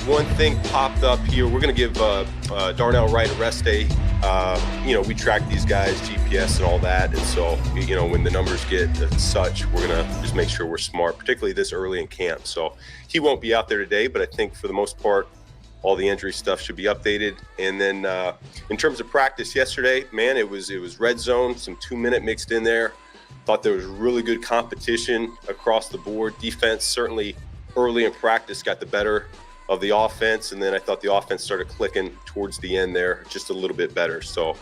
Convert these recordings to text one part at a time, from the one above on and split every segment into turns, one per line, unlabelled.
one thing popped up here. We're going to give Darnell Wright a rest day. We track these guys, GPS and all that. And so, when the numbers get such, we're going to just make sure we're smart, particularly this early in camp. So he won't be out there today, but I think for the most part, all the injury stuff should be updated. And then in terms of practice yesterday, man, it was red zone, some 2-minute mixed in there. Thought there was really good competition across the board. Defense certainly early in practice got the better of the offense, and then I thought the offense started clicking towards the end there just a little bit better. So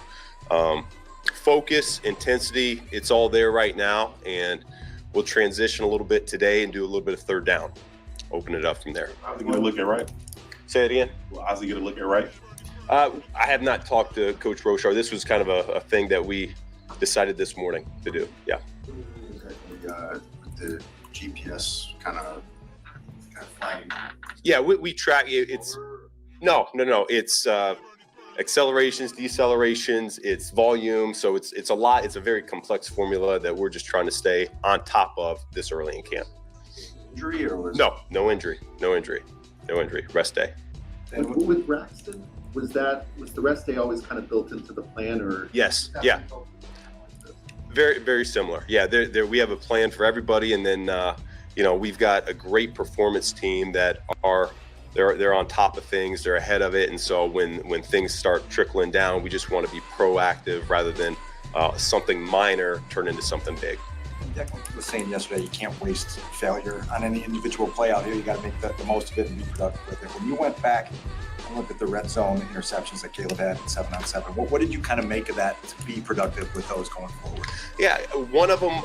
focus, intensity, it's all there right now, and we'll transition a little bit today and do a little bit of third down. Open it up from there.
How's he going to look at right?
Say it again.
Well, how's he going to look at right?
I have not talked to Coach Rochar. This was kind of a thing that we decided this morning to do. Yeah.
The GPS kind of flagging.
Yeah, we track it. It's no. It's accelerations, decelerations, it's volume. So it's a lot. It's a very complex formula that we're just trying to stay on top of this early in camp.
Injury or was
No injury. Rest day.
And with Braxton, was the rest day always kind of built into the plan, or?
Yes. Yeah. Very, very similar. Yeah, there we have a plan for everybody, and then we've got a great performance team that they're on top of things, they're ahead of it, and so when things start trickling down, we just want to be proactive rather than something minor turn into something big.
Declan was saying yesterday, you can't waste failure on any individual play out here. You got to make the most of it and be productive with it. When you went back and looked at the red zone interceptions that Caleb had in 7-on-7, what did you kind of make of that to be productive with those going forward?
Yeah, one of them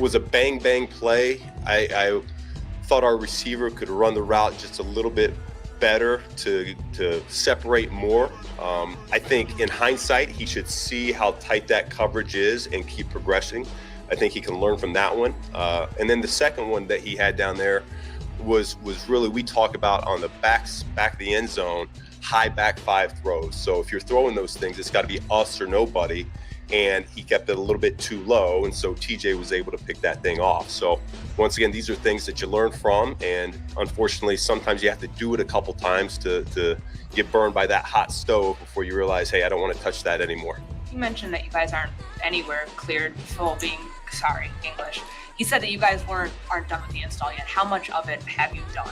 was a bang play. I thought our receiver could run the route just a little bit better to separate more. I think in hindsight, he should see how tight that coverage is and keep progressing. I think he can learn from that one. And then the second one that he had down there was really, we talk about on the back of the end zone, high back 5 throws. So if you're throwing those things, it's got to be us or nobody. And he kept it a little bit too low. And so TJ was able to pick that thing off. So once again, these are things that you learn from. And unfortunately, sometimes you have to do it a couple times to get burned by that hot stove before you realize, hey, I don't want to touch that anymore.
You mentioned that you guys aren't anywhere cleared English. He said that you guys aren't done with the install yet. How much of it have you done?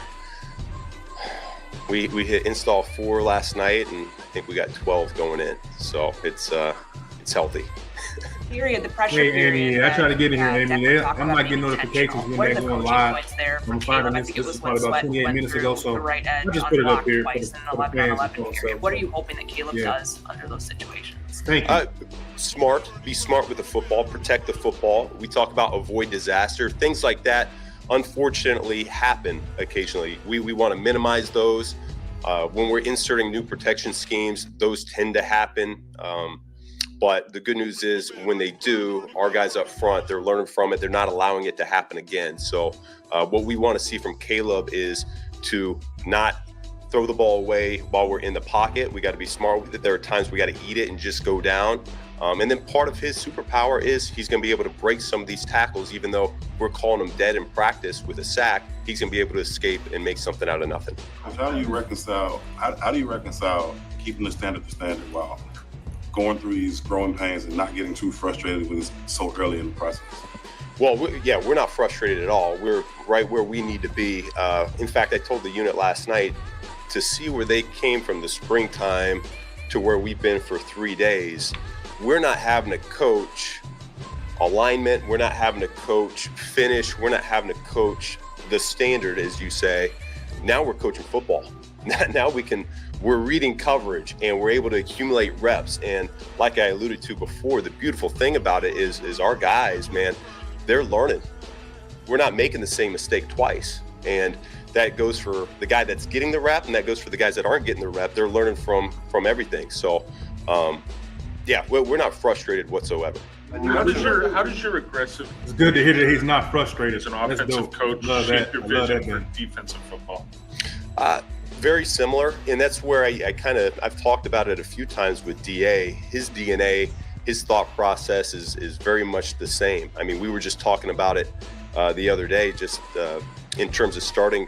We hit install 4 last night, and I think we got 12 going in. So it's healthy.
Period. The pressure
Hey,
period.
Amy, I try to get in here, Amy.
Definitely
I'm not getting notifications when they're going live. I'm finding this is probably about 28 minutes ago, so
I
just put it up here for
twice
the
in the 11 on 11
fans.
period. What are you hoping that Caleb does under those situations?
Thank you.
Be smart with the football, protect the football. We talk about avoid disaster. Things like that, unfortunately, happen occasionally. We want to minimize those. When we're inserting new protection schemes, those tend to happen. But the good news is when they do, our guys up front, they're learning from it. They're not allowing it to happen again. So what we want to see from Caleb is to not throw the ball away while we're in the pocket. We got to be smart with it. There are times we got to eat it and just go down. And then part of his superpower is he's going to be able to break some of these tackles, even though we're calling him dead in practice with a sack. He's going to be able to escape and make something out of nothing.
How do you reconcile keeping the standard while going through these growing pains and not getting too frustrated when it's so early in the process?
Well, we're not frustrated at all. We're right where we need to be. In fact, I told the unit last night to see where they came from the springtime to where we've been for 3 days. We're not having to coach alignment. We're not having to coach finish. We're not having to coach the standard, as you say. Now we're coaching football. Now we're reading coverage and we're able to accumulate reps. And like I alluded to before, the beautiful thing about it is our guys, man, they're learning. We're not making the same mistake twice. And that goes for the guy that's getting the rep, and that goes for the guys that aren't getting the rep. They're learning from everything. So, we're not frustrated whatsoever.
How does your aggressive?
It's good to hear that he's not frustrated.
As an offensive coach, shape your vision for defensive football?
Very similar, and that's where I've talked about it a few times with DA. His DNA, his thought process is very much the same. I mean, we were just talking about it the other day, just in terms of starting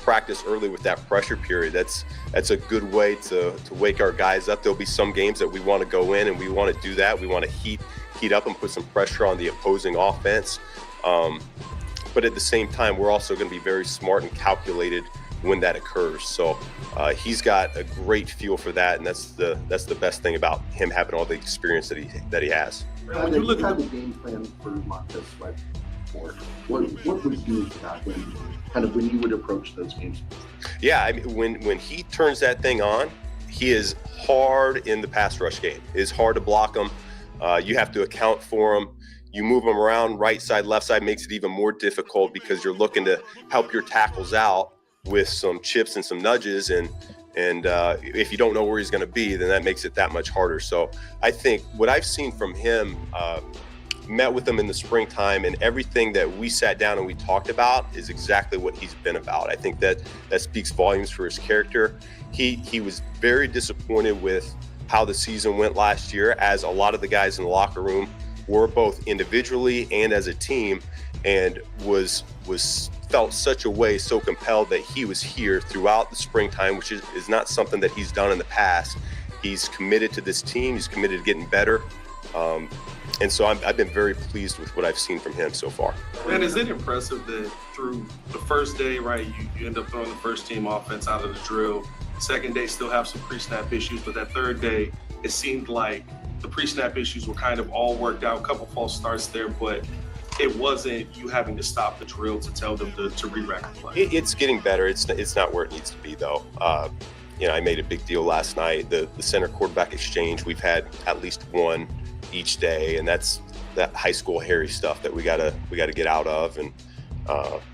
practice early with that pressure period. That's a good way to wake our guys up. There'll be some games that we want to go in and we want to do that. We want to heat up and put some pressure on the opposing offense. But at the same time, we're also going to be very smart and calculated when that occurs. So he's got a great feel for that, and that's the best thing about him having all the experience that he has.
When you look at the game plan for Montez Sweat, what would you do for that when you would approach those games?
Yeah, I mean, when he turns that thing on, he is hard in the pass rush game. It's hard to block him. You have to account for him. You move them around right side, left side, makes it even more difficult because you're looking to help your tackles out with some chips and some nudges. And if you don't know where he's going to be, then that makes it that much harder. So I think what I've seen from him, met with him in the springtime, and everything that we sat down and we talked about is exactly what he's been about. I think that speaks volumes for his character. He was very disappointed with how the season went last year, as a lot of the guys in the locker room were, both individually and as a team, and felt such a way, so compelled that he was here throughout the springtime, which is not something that he's done in the past. He's committed to this team. He's committed to getting better. And so I've been very pleased with what I've seen from him so far.
And is it impressive that through the first day, right, you end up throwing the first team offense out of the drill. Second day, still have some pre-snap issues, but that third day, it seemed like the pre-snap issues were kind of all worked out. A couple false starts there, but it wasn't you having to stop the drill to tell them to re-rack the play.
It's getting better. It's not where it needs to be, though. I made a big deal last night. The center quarterback exchange, we've had at least one each day, and that's that high school hairy stuff that we gotta get out of. And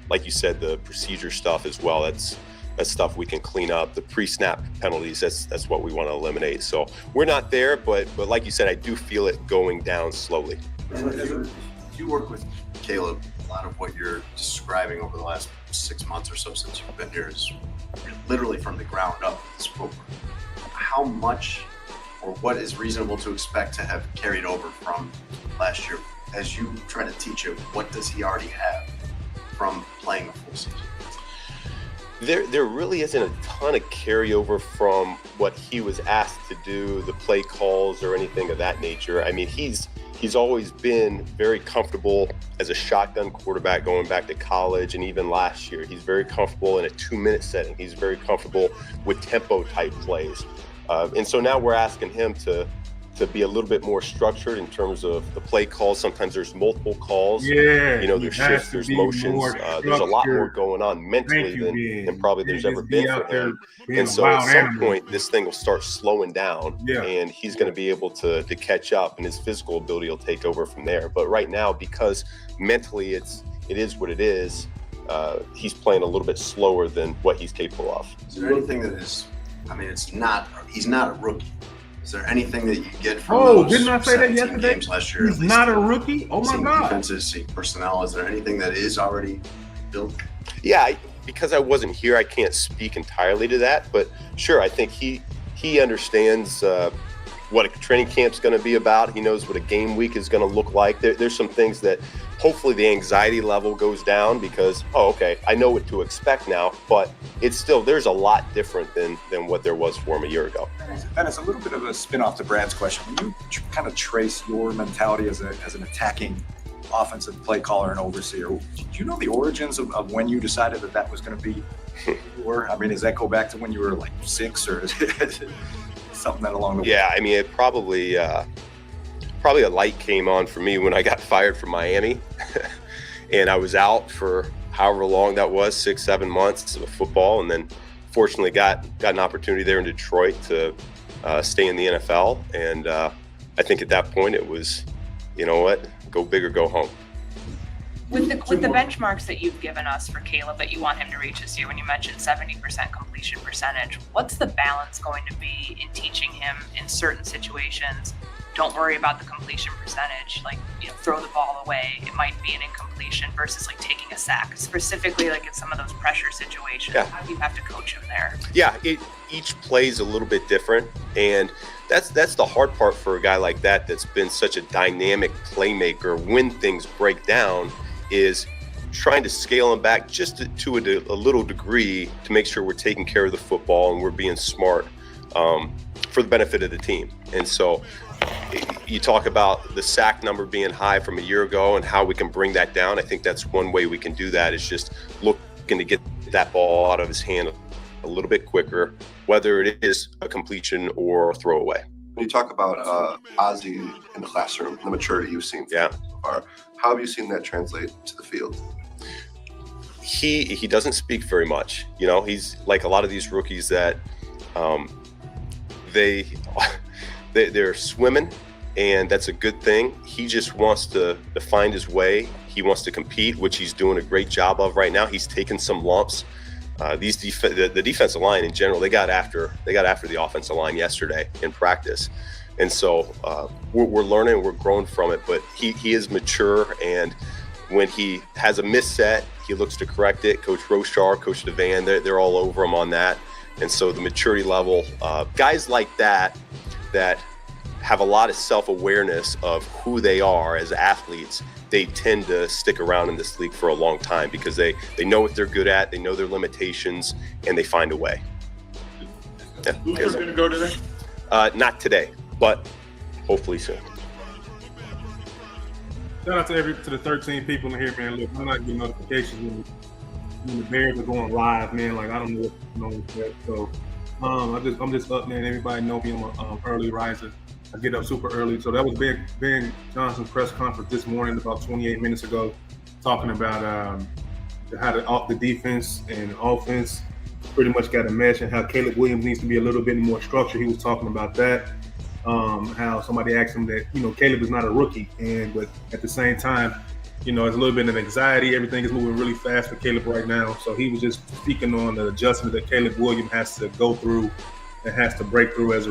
like you said, the procedure stuff as well. That's stuff we can clean up. The pre-snap penalties, that's what we want to eliminate. So we're not there, but like you said, I do feel it going down slowly.
You work with Caleb. A lot of what you're describing over the last 6 months or so since you've been here is literally from the ground up. This program. How much, or what is reasonable to expect to have carried over from last year as you try to teach him? What does he already have from playing a full season?
There really isn't a ton of carryover from what he was asked to do, the play calls or anything of that nature. I mean, he's always been very comfortable as a shotgun quarterback going back to college, and even last year. He's very comfortable in a 2-minute setting. He's very comfortable with tempo type plays. And so now we're asking him to be a little bit more structured in terms of the play calls. Sometimes there's multiple calls.
Yeah,
there's shifts, there's motions. There's a lot more going on mentally than probably there's ever been for him. And so at some point, this thing will start slowing down, and he's going to be able to catch up, and his physical ability will take over from there. But right now, because mentally it is what it is, he's playing a little bit slower than what he's capable of.
Is there anything that is, he's not a rookie. Is there anything that you get from those
didn't I say that yesterday?
Games last year?
He's not a rookie? Oh my God.
Defenses, seeing personnel. Is there anything that is already built?
Yeah, because I wasn't here, I can't speak entirely to that. But sure, I think he understands what a training camp's going to be about. He knows what a game week is going to look like. There's some things that hopefully the anxiety level goes down because, okay, I know what to expect now, but it's still, there's a lot different than what there was for him a year ago.
And it's a little bit of a spin-off to Brad's question. When you kind of trace your mentality as an attacking offensive play caller and overseer, do you know the origins of when you decided that was going to be who you were? I mean, does that go back to when you were like 6, or is it something that along the way?
Yeah, I mean, it probably a light came on for me when I got fired from Miami. And I was out for however long that was, 6-7 months of football, and then fortunately got an opportunity there in Detroit to stay in the NFL. And I think at that point it was, you know what, go big or go home.
With the benchmarks that you've given us for Caleb that you want him to reach this year, when you mentioned 70% completion percentage, what's the balance going to be in teaching him in certain situations? Don't worry about the completion percentage, throw the ball away. It might be an incompletion versus taking a sack, specifically in some of those pressure situations.
Yeah.
How do you have to coach him there?
Yeah, each play's a little bit different, and that's the hard part for a guy like that's been such a dynamic playmaker. When things break down, is trying to scale them back just to a little degree to make sure we're taking care of the football and we're being smart for the benefit of the team. And so you talk about the sack number being high from a year ago and how we can bring that down. I think that's one way we can do that, is just looking to get that ball out of his hand a little bit quicker, whether it is a completion or a throwaway.
When you talk about Ozzie in the classroom, the maturity you've seen so far, how have you seen that translate to the field?
He doesn't speak very much. You know, he's like a lot of these rookies that they're swimming, and that's a good thing. He just wants to find his way. He wants to compete, which he's doing a great job of right now. He's taken some lumps. The defensive line in general, they got after the offensive line yesterday in practice, and so we're learning, we're growing from it. But he is mature, and when he has a misset, he looks to correct it. Coach Rochar, Coach Devan, they're all over him on that. And so the maturity level, guys like that have a lot of self-awareness of who they are as athletes, they tend to stick around in this league for a long time because they know what they're good at, they know their limitations, and they find a way. Yeah.
Who's going to go today?
Not today, but hopefully soon.
Shout out to the 13 people in here, man. Look, I'm not getting notifications when the Bears are going live, man. Like, I don't know what's going on with that. So I'm just up, man. Everybody know me. I'm an early riser. I get up super early. So that was Ben Johnson's press conference this morning about 28 minutes ago, talking about how the defense and offense pretty much got a mesh, and how Caleb Williams needs to be a little bit more structured. He was talking about that. How somebody asked him that, Caleb is not a rookie, but at the same time, it's a little bit of anxiety. Everything is moving really fast for Caleb right now. So he was just speaking on the adjustment that Caleb Williams has to go through and has to break through as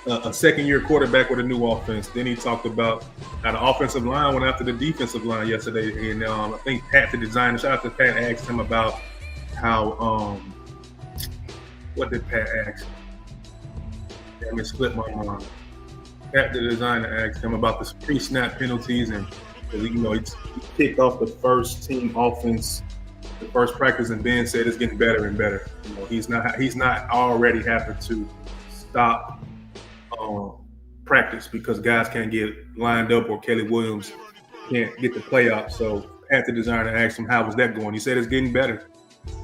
a second-year quarterback with a new offense. Then he talked about how the offensive line went after the defensive line yesterday. And I think Pat, the designer, shout out to Pat, asked him about how, what did Pat ask? Damn, it split my mind. Pat, the designer, asked him about the pre-snap penalties, and he kicked off the first team offense, the first practice, and Ben said it's getting better and better. He's not already having to stop practice because guys can't get lined up or Caleb Williams can't get the play out. So Pat, the designer, asked him how was that going. He said it's getting better.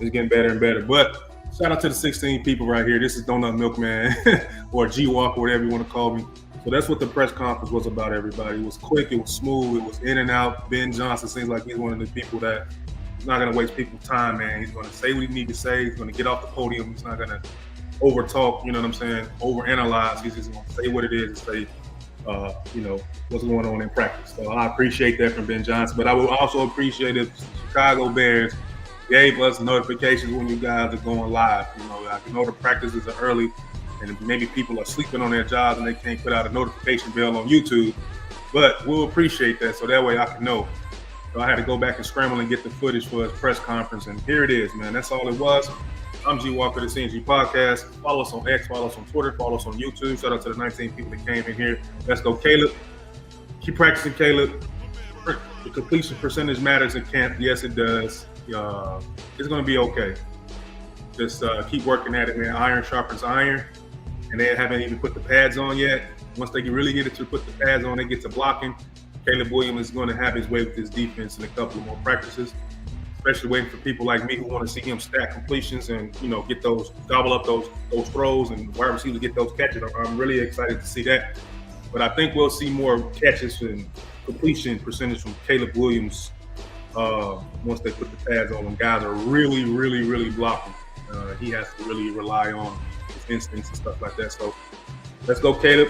It's getting better and better. But shout out to the 16 people right here. This is Donut Milkman or G Walk, or whatever you want to call me. So that's what the press conference was about, everybody. It was quick, it was smooth, it was in and out. Ben Johnson seems like he's one of the people that he's not going to waste people's time, man. He's going to say what he needs to say. He's going to get off the podium. He's not going to over-talk, overanalyze. He's just going to say what it is and say, what's going on in practice. So I appreciate that from Ben Johnson. But I would also appreciate if Chicago Bears gave us notifications when you guys are going live. I know the practices are early, and maybe people are sleeping on their jobs and they can't put out a notification bell on YouTube, but we'll appreciate that so that way I can know. So I had to go back and scramble and get the footage for his press conference, and here it is, man. That's all it was. I'm G Walker, the CNG Podcast. Follow us on X, follow us on Twitter, follow us on YouTube. Shout out to the 19 people that came in here. Let's go, Caleb. Keep practicing, Caleb. The completion percentage matters in camp. Yes, it does. It's going to be okay. Just keep working at it, man. Iron sharpens iron. And they haven't even put the pads on yet. Once they really get it to put the pads on, they get to blocking. Caleb Williams is going to have his way with his defense in a couple of more practices, especially waiting for people like me who want to see him stack completions and, get those, gobble up those throws and wide receivers get those catches. I'm really excited to see that. But I think we'll see more catches and completion percentage from Caleb Williams once they put the pads on, when guys are really, really, really blocking. He has to really rely on his instincts and stuff like that. So let's go, Caleb.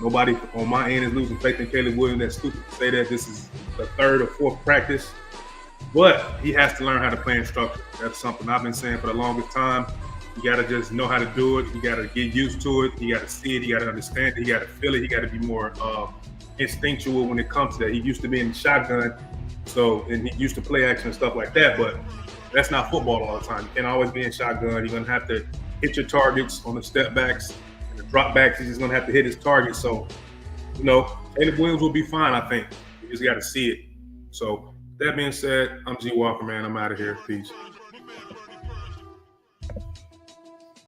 Nobody on my end is losing faith in Caleb Williams. That's stupid to say that. This is the third or fourth practice, but he has to learn how to play in structure. That's something I've been saying for the longest time. You got to just know how to do it. You got to get used to it. You got to see it. You got to understand it. You got to feel it. You got to be more instinctual when it comes to that. He used to be in the shotgun, and he used to play action and stuff like that, but that's not football all the time. You can't always be in shotgun. You're going to have to hit your targets on the step backs and the drop backs. He's just going to have to hit his targets. So, Caleb Williams will be fine, I think. You just got to see it. So that being said, I'm G Walker, man. I'm out of here. Peace.